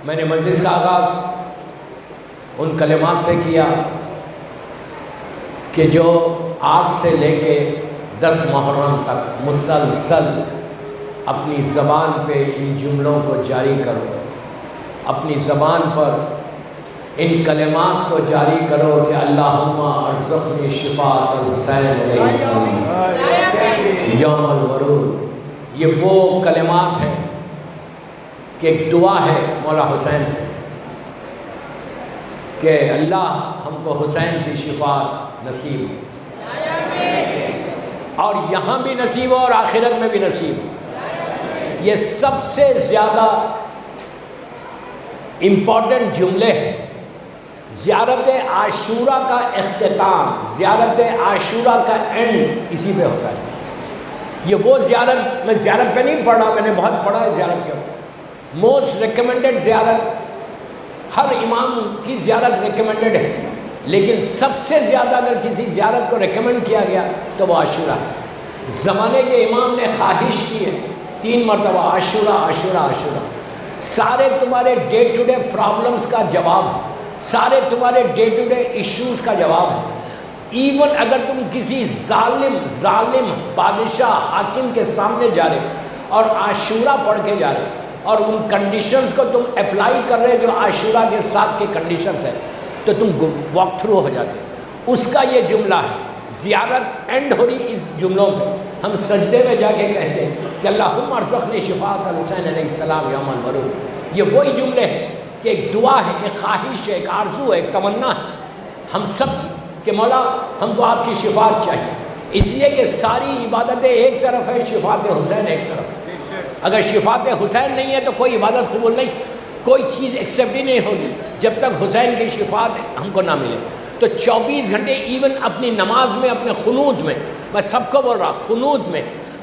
میں نے مجلس کا آغاز ان کلمات سے کیا کہ جو آج سے لے کے 10 محرم تک مسلسل اپنی زبان پہ ان جملوں کو جاری کرو، اپنی زبان پر ان کلمات کو جاری کرو کہ اللہم ارزقنی شفاعت الحسین علیہ السلام یوم الورود۔ یہ وہ کلمات ہیں کہ ایک دعا ہے مولا حسین سے کہ اللہ ہم کو حسین کی شفاعت نصیب ہو، اور یہاں بھی نصیب ہو اور آخرت میں بھی نصیب ہو۔ یہ سب سے زیادہ امپورٹنٹ جملے ہیں۔ زیارت عاشورہ کا اختتام، زیارت عاشورہ کا اینڈ اسی پہ ہوتا ہے۔ یہ وہ زیارت، میں زیارت پہ نہیں پڑھا، میں نے بہت پڑھا ہے زیارت کے اوپر۔ موسٹ ریکمینڈڈ زیارت، ہر امام کی زیارت ریکمینڈڈ ہے، لیکن سب سے زیادہ اگر کسی زیارت کو ریکمینڈ کیا گیا تو وہ عاشورہ ہے۔ زمانے کے امام نے خواہش کی ہے 3 مرتبہ عاشورہ عاشورہ عاشورہ۔ سارے تمہارے ڈے ٹو ڈے پرابلمز کا جواب ہے، سارے تمہارے ڈے ٹو ڈے ایشوز کا جواب ہے۔ ایون اگر تم کسی ظالم بادشاہ حاکم کے سامنے جا رہے اور عاشورہ پڑھ کے جا رہے اور ان کنڈیشنز کو تم اپلائی کر رہے جو عاشورہ کے ساتھ کے کنڈیشنز ہیں، تو تم واک تھرو ہو جاتے۔ اس کا یہ جملہ ہے، زیارت اینڈ ہو رہی اس جملوں پہ۔ ہم سجدے میں جا کے کہتے ہیں کہ اللہم ارزقنی شفاعت الحسین علیہ السلام یوم الورود۔ یہ وہی جملے ہیں کہ ایک دعا ہے، ایک خواہش ہے، ایک آرزو ہے، ایک تمنا ہے ہم سب کی کہ مولا ہم کو آپ کی شفاعت چاہیے، اس لیے کہ ساری عبادتیں ایک طرف ہے، شفاعت حسین ایک طرف ہے۔ اگر شفاعت حسین نہیں ہے تو کوئی عبادت قبول نہیں، کوئی چیز ایکسیپٹ ہی نہیں ہوگی جب تک حسین کی شفاعت ہم کو نہ ملے۔ تو 24 گھنٹے ایون اپنی نماز میں، اپنے قنوت میں، میں سب کو بول رہا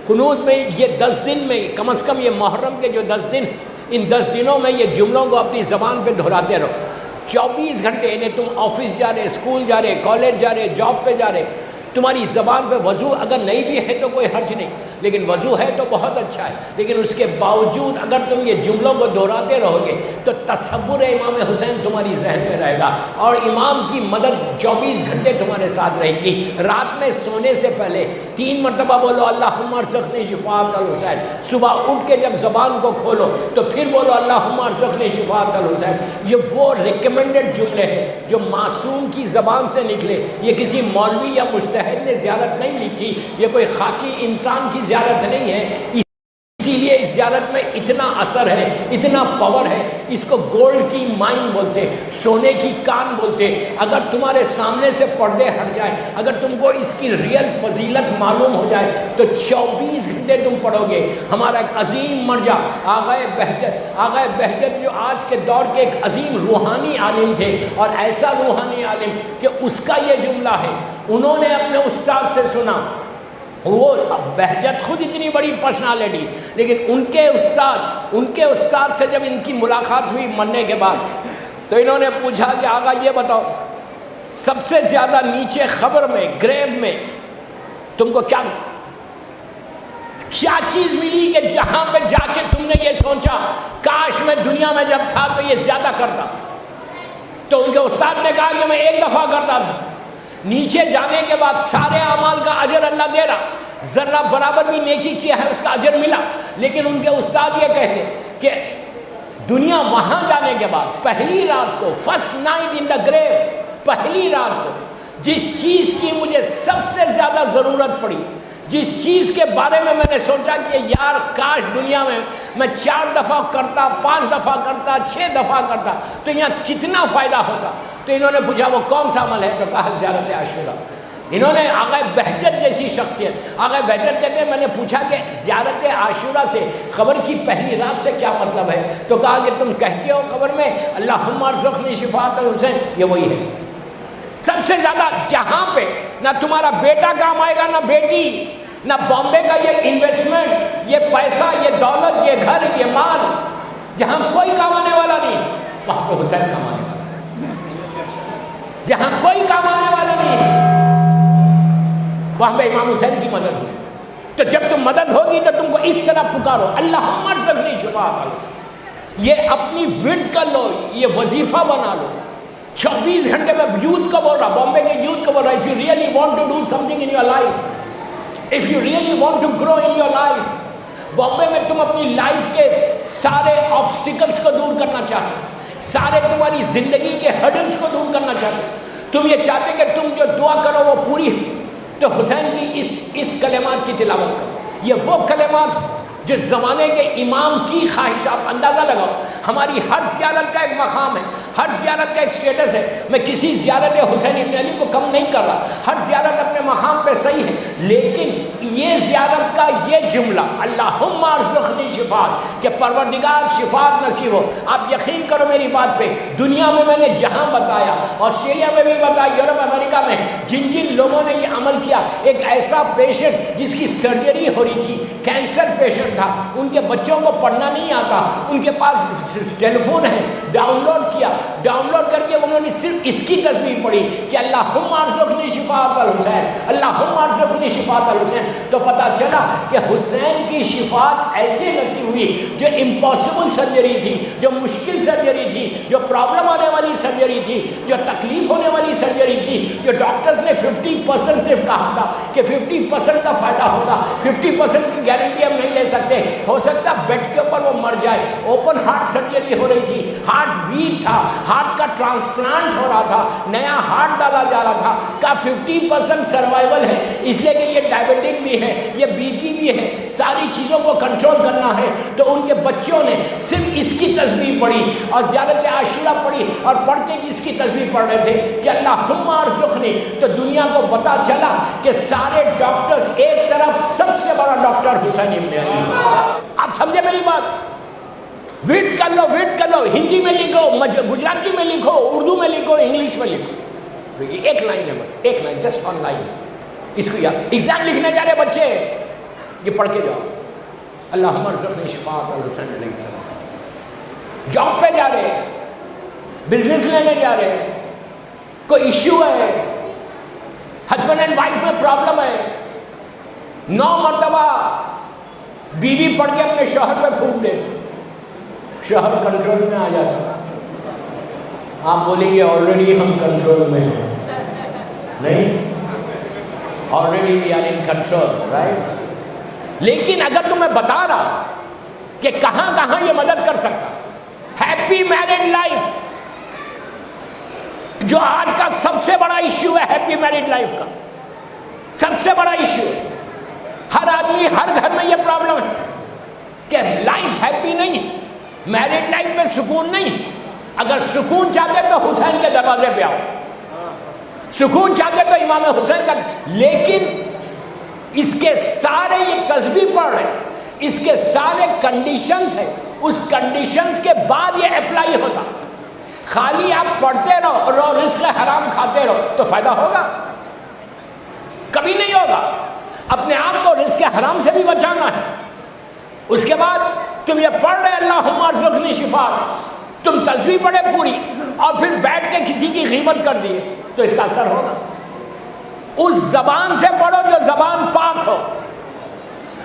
قنوت میں یہ 10 دن میں کم از کم، یہ محرم کے جو 10 دن، ان 10 دنوں میں یہ جملوں کو اپنی زبان پہ دہراتے رہو۔ 24 گھنٹے، انہیں تم آفس جا رہے، اسکول جا رہے، کالج جا رہے، جاب پہ جا رہے، تمہاری زبان پہ وضو اگر نہیں بھی ہے تو کوئی حرج نہیں، لیکن وضو ہے تو بہت اچھا ہے، لیکن اس کے باوجود اگر تم یہ جملوں کو دہراتے رہو گے تو تصور امام حسین تمہاری ذہن میں رہے گا، اور امام کی مدد 24 گھنٹے تمہارے ساتھ رہے گی۔ رات میں سونے سے پہلے 3 مرتبہ بولو اللہم ارزقنی شفاعت الحسین۔ صبح اٹھ کے جب زبان کو کھولو تو پھر بولو اللہم ارزقنی شفاعت الحسین۔ یہ وہ ریکمینڈڈ جملے ہیں جو معصوم کی زبان سے نکلے۔ یہ کسی مولوی یا مجتہد نے زیارت نہیں لکھی، یہ کوئی خاکی انسان کی زیارت نہیں ہے، اسی لیے اس زیارت میں اتنا اثر ہے، اتنا پاور ہے۔ اس کو گولڈ کی مائن بولتے، سونے کی کان بولتے۔ اگر تمہارے سامنے سے پردے ہٹ جائیں، اگر تم کو اس کی ریئل فضیلت معلوم ہو جائے تو 24 گھنٹے تم پڑھو گے۔ ہمارا ایک عظیم مرجع آغا بہجت جو آج کے دور کے ایک عظیم روحانی عالم تھے، اور ایسا روحانی عالم کہ اس کا یہ جملہ ہے، انہوں نے اپنے استاد سے سنا۔ وہ بہجت خود اتنی بڑی پرسنالٹی، لیکن ان کے استاد سے جب ان کی ملاقات ہوئی مرنے کے بعد، تو انہوں نے پوچھا کہ آقا یہ بتاؤ سب سے زیادہ نیچے قبر میں، گریو میں تم کو کیا چیز ملی کہ جہاں پہ جا کے تم نے یہ سوچا کاش میں دنیا میں جب تھا تو یہ زیادہ کرتا؟ تو ان کے استاد نے کہا کہ میں 1 دفعہ کرتا تھا۔ نیچے جانے کے بعد سارے اعمال کا اجر اللہ دے رہا، ذرہ برابر بھی نیکی کیا ہے اس کا اجر ملا، لیکن ان کے استاد یہ کہتے کہ دنیا وہاں جانے کے بعد پہلی رات کو، فرسٹ نائٹ ان دا گریو، پہلی رات کو جس چیز کی مجھے سب سے زیادہ ضرورت پڑی، جس چیز کے بارے میں نے سوچا کہ یار کاش دنیا میں 4 دفعہ کرتا، 5 دفعہ کرتا، 6 دفعہ کرتا تو یہاں کتنا فائدہ ہوتا۔ تو انہوں نے پوچھا وہ کون سا عمل ہے؟ تو کہا زیارت عاشورہ۔ انہوں نے آغا بہجت جیسی شخصیت، آغا بہجت کہتے ہیں میں نے پوچھا کہ زیارت عاشورہ سے قبر کی پہلی رات سے کیا مطلب ہے؟ تو کہا کہ تم کہتے ہو قبر میں اللہم ارزقنی شفاعت الحسین، یہ وہی ہے۔ سب سے زیادہ جہاں پہ نہ تمہارا بیٹا کام آئے گا، نہ بیٹی، نہ بامبے کا یہ انویسٹمنٹ، یہ پیسہ، یہ دولت، یہ گھر، یہ مال، جہاں کوئی کام آنے والا نہیں، وہاں پہ حسین کام آنے والا۔ جہاں کوئی کام آنے والا نہیں وہاں پہ امام حسین کی مدد ہوگی۔ تو جب تم مدد ہوگی تو تم کو اس طرح پکارو اللہم ارزقنی شفاعت الحسین۔ یہ اپنی ورد کر لو، یہ وظیفہ بنا لو. 24 گھنٹے میں یوتھ کو بول رہا، بامبے کے یوتھ کو بول رہا، if you really want to do something in your life, if you really want to grow in your life, Bombay میں تم اپنی لائف کے سارے آبسٹیکلز کو دور کرنا چاہتے، سارے تمہاری زندگی کے ہرڈلز کو دور کرنا چاہتے، تم یہ چاہتے کہ تم جو دعا کرو وہ پوری ہو، تو حسین کی اس کلمات کی تلاوت کرو. یہ وہ کلمات جو زمانے کے امام کی خواہش. آپ اندازہ لگاؤ، ہماری ہر زیارت کا ایک مقام ہے، ہر زیارت کا ایک سٹیٹس ہے. میں کسی زیارت حسین ابن علی کو کم نہیں کر رہا، ہر زیارت اپنے مقام پہ صحیح ہے، لیکن یہ زیارت کا یہ جملہ اللہم ارزقنی شفاعت، کہ پروردگار شفاعت نصیب ہو. آپ یقین کرو میری بات پہ، دنیا میں نے جہاں بتایا، آسٹریلیا میں بھی بتایا، یورپ امریکہ میں، جن لوگوں نے یہ عمل کیا، ایک ایسا پیشنٹ جس کی سرجری ہو رہی تھی، کینسر پیشنٹ تھا، ان کے بچوں کو پڑھنا نہیں آتا، ان کے پاس ٹیلی فون ہے، ڈاؤن لوڈ کیا، ڈاؤن لوڈ کر کے انہوں نے صرف اس کی تسبیح پڑھی کہ اللہم ارزقنی شفاعت الحسین، اللہم ارزقنی شفاعت الحسین. تو پتہ چلا کہ حسین کی شفاعت ایسے نصیب ہوئی جو امپاسبل سرجری تھی، جو مشکل سرجری تھی، جو پرابلم آنے والی سرجری تھی، جو تکلیف ہونے والی سرجری تھی، جو ڈاکٹرز نے 50% صرف کہا تھا کہ 50% کا فائدہ ہوگا، 50% کی گارنٹی ہم نہیں لے سکتے، ہو سکتا بیڈ کے اوپر وہ مر جائے. اوپن ہارٹ سرجری ہو رہی تھی، ہارٹ ویک تھا، ہارٹ کا ٹرانسپلانٹ ہو رہا تھا، نیا ہارٹ ڈالا جا رہا تھا، کا 50% سروائیول ہے، اس لیے کہ یہ ڈائبٹک بھی ہے، یہ بی پی بھی ہے، ساری چیزوں کو کنٹرول کرنا ہے. تو ان کے بچوں نے صرف اس کی تسبیح پڑھی اور زیارت عاشورہ پڑھی، اور پڑھ کے اس کی تسبیح پڑھ رہے تھے کہ اللہم ارزقنی. تو دنیا کو پتا چلا کہ سارے ڈاکٹرز ایک طرف، سب سے بڑا ڈاکٹر حسین ابن علی. آپ سمجھے میری بات؟ ویٹ کر لو، ویٹ کر لو، ہندی میں لکھو، گجراتی میں لکھو، اردو میں لکھو، انگلش میں لکھو. ایک لائن ہے بس، ایک لائن، جسٹ ون لائن. اس کو یاد، ایگزام لکھنے جا رہے بچے، یہ پڑھ کے جاؤ، اللہم ارزقنی شفاعت الحسین علیہ السلام. جاب پہ جا رہے، بزنس لینے جا رہے، کوئی ایشو ہے، ہسبینڈ اینڈ وائف میں پرابلم ہے، 9 مرتبہ بیوی پڑھ کے اپنے شوہر پہ پھونک دے، شوہر کنٹرول میں آ جاتا. آپ بولیں گے آلریڈی ہم کنٹرول میں ہیں. نہیں، already we are in control, right. لیکن اگر تمہیں بتا رہا کہ کہاں کہاں یہ مدد کر سکتا، ہیپی میرڈ لائف، جو آج کا سب سے بڑا ایشو ہے، ہیپی میرڈ لائف کا سب سے بڑا ایشو ہے. ہر آدمی، ہر گھر میں یہ پرابلم ہے کہ لائف ہیپی نہیں ہے، میرڈ لائف میں سکون نہیں. اگر سکون چاہتے تو حسین کے دروازے پہ آؤ، سکون چاہتے تو امام حسین تک. لیکن اس کے سارے یہ تسبیح پڑھ رہے، اس کے سارے کنڈیشنز ہیں، اس کنڈیشنز کے بعد یہ اپلائی ہوتا. خالی آپ پڑھتے رہو اور رزق حرام کھاتے رہو تو فائدہ ہوگا؟ کبھی نہیں ہوگا. اپنے آپ کو رزق حرام سے بھی بچانا ہے. اس کے بعد تم یہ پڑھ رہے اللہم ارزقنی شفاعت، تم تسبیح پڑھے پوری، اور پھر بیٹھ کے کسی کی غیبت کر دیے تو اس کا اثر ہوگا. اس زبان سے پڑھو جو زبان پاک ہو،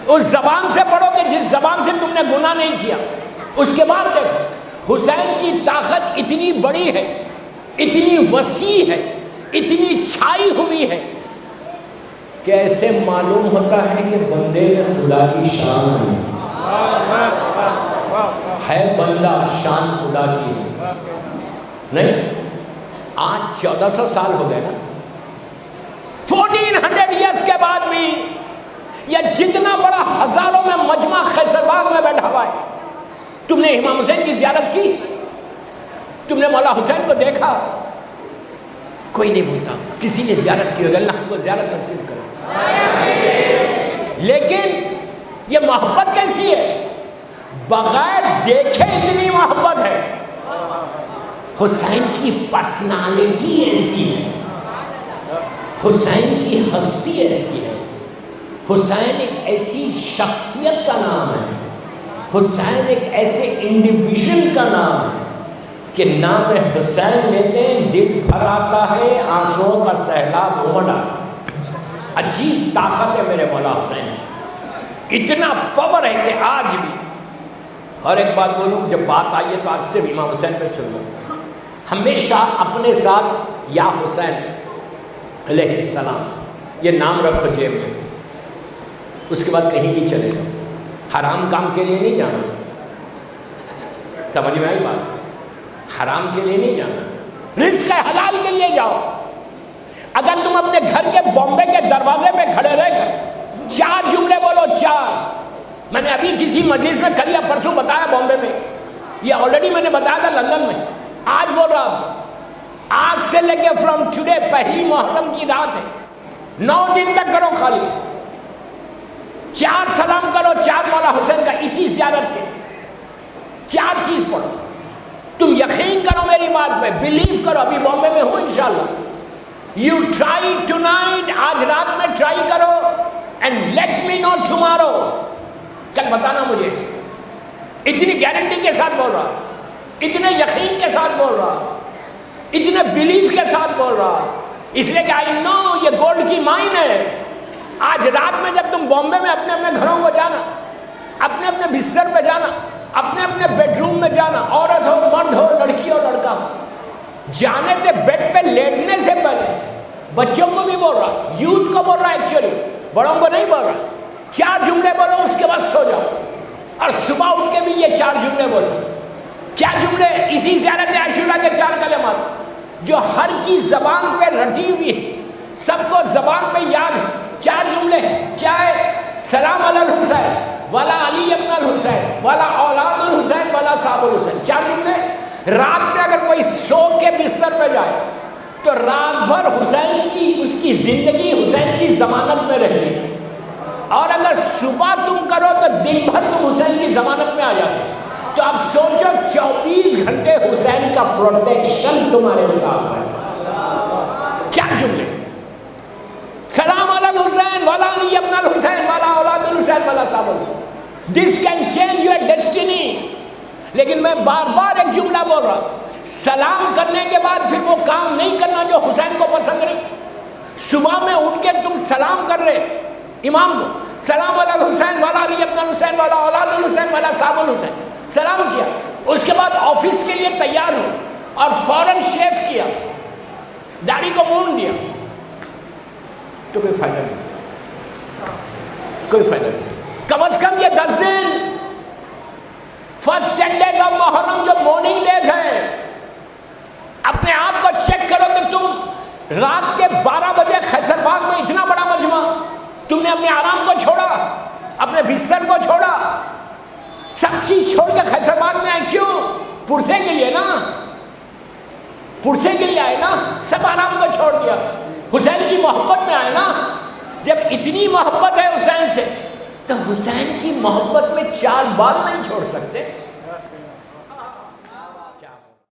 اس زبان سے پڑھو کہ جس زبان سے تم نے گناہ نہیں کیا. اس کے بعد دیکھو حسین کی طاقت اتنی بڑی ہے، اتنی وسیع ہے، اتنی چھائی ہوئی ہے کہ ایسے معلوم ہوتا ہے کہ بندے میں خدا کی شان ہے، بندہ شان خدا کی ہے. نہیں، آج 1400 سال ہو گئے نا، 1400 ایئرس کے بعد بھی یہ جتنا بڑا ہزاروں میں مجمع خیسر باغ میں بیٹھا ہوا ہے. تم نے امام حسین کی زیارت کی؟ تم نے مولا حسین کو دیکھا؟ کوئی نہیں بولتا کسی نے زیارت کی ہوگی، اللہ ہم کو زیارت نصیب کرے. لیکن یہ محبت کیسی ہے؟ بغیر دیکھے اتنی محبت ہے. حسین کی پرسنالٹی ایسی ہے، حسین کی ہستی ایسی ہے، حسین ایک ایسی شخصیت کا نام ہے، حسین ایک ایسے انڈیویژل کا نام ہے کہ نام حسین لیتے ہیں دل بھر آتا ہے، آنسوؤں کا سیلاب امڑ آتا ہے. عجیب طاقت ہے میرے مولا حسین، اتنا پاور ہے کہ آج بھی اور ایک بات بولوں، جب بات آئی ہے تو آج سے امام حسین پہ سن لو، ہمیشہ اپنے ساتھ یا حسین علیہ السلام یہ نام رکھو جیب میں، اس کے بعد کہیں بھی چلے جاؤ، حرام کام کے لیے نہیں جانا، سمجھ میں آئی بات؟ حرام کے لیے نہیں جانا، رزق حلال کے لیے جاؤ۔ اگر تم اپنے گھر کے بامبے کے دروازے پہ کھڑے رہ کر 4 جملے بولو، 4، میں نے ابھی کسی مجلس میں کل یا پرسوں بتایا بامبے میں، یہ آلریڈی میں نے بتایا تھا لندن میں، آج بول رہا ہوں، آج سے لے کے فرام ٹوڈے پہلی محرم کی رات ہے، 9 دن تک کرو خالی 4 سلام کرو 4 مولا حسین کا اسی زیارت کے، 4 چیز پڑھو۔ تم یقین کرو میری بات پہ، بلیو کرو، ابھی بامبے میں ہوں انشاءاللہ، یو ٹرائی ٹونائٹ، آج رات میں ٹرائی کرو، and let me know tomorrow, کل بتانا مجھے۔ اتنی گارنٹی کے ساتھ بول رہا، اتنے یقین کے ساتھ بول رہا، اتنے بلیو کے ساتھ بول رہا، اس لیے کہ آئی نو یہ گولڈ کی مائن ہے۔ آج رات میں جب تم بامبے میں اپنے اپنے گھروں کو جانا، اپنے اپنے بستر پہ جانا، اپنے اپنے بیڈ روم میں جانا، عورت ہو مرد ہو لڑکی ہو لڑکا ہو، جانے تھے بیڈ پہ لیٹنے سے پہلے، بچوں کو بھی بول رہا، یوتھ کو بول رہا، ایکچولی بڑوں کو نہیں بول رہا، 4 جملے بولو اس کے بعد سو جاؤ، اور صبح اٹھ کے بھی یہ 4 جملے بولو۔ کیا جملے؟ اسی زیارت عاشورہ کے 4 کلمات جو ہر کی زبان پہ رٹی ہوئی ہے، سب کو زبان پہ یاد ہے، 4 جملے کیا ہے؟ سلام علی الحسین والا علی ابن الحسین والا اولاد الحسین والا صاحب الحسین، 4 جملے۔ رات میں اگر کوئی سو کے بستر پہ جائے تو رات بھر حسین کی اس کی زندگی حسین کی ضمانت میں رہتی، اور اگر صبح تم کرو تو دن بھر تم حسین کی ضمانت میں آ جاتے۔ تو اب سوچو 24 گھنٹے حسین کا پروٹیکشن تمہارے ساتھ ہے۔ 4 جملے، سلام علی الحسین والا علی ابن الحسین والا اولاد الحسین والا صاحب الحسین، this can change your destiny. لیکن میں بار بار ایک جملہ بول رہا، سلام کرنے کے بعد پھر وہ کام نہیں کرنا جو حسین کو پسند نہیں۔ صبح میں اٹھ کے تم سلام کر رہے امام کو، سلام علی الحسین والا علی ابن الحسین والا اولاد الحسین والا صاحب الحسین، سلام کیا، اس کے بعد آفس کے لیے تیار ہو اور فوراً شیو کیا، داڑھی کو مونڈ دیا، تو کوئی فائدہ نہیں، کوئی فائدہ نہیں۔ کم از کم یہ 10 دن، فرسٹ 10 days آف محرم جو مارننگ ڈیز ہیں، اپنے آپ کو چیک کرو کہ تم رات کے 12 بجے خیسر باغ میں اتنا بڑا مجمع، تم نے اپنے آرام کو چھوڑا، اپنے بستر کو چھوڑا، سب چیز چھوڑ کے خیسر باغ میں آئے، کیوں؟ پرسے کے لیے نا، پرسے کے لیے آئے نا، سب آرام کو چھوڑ دیا، حسین کی محبت میں آئے نا۔ جب اتنی محبت ہے حسین سے تو حسین کی محبت میں 4 بال نہیں چھوڑ سکتے۔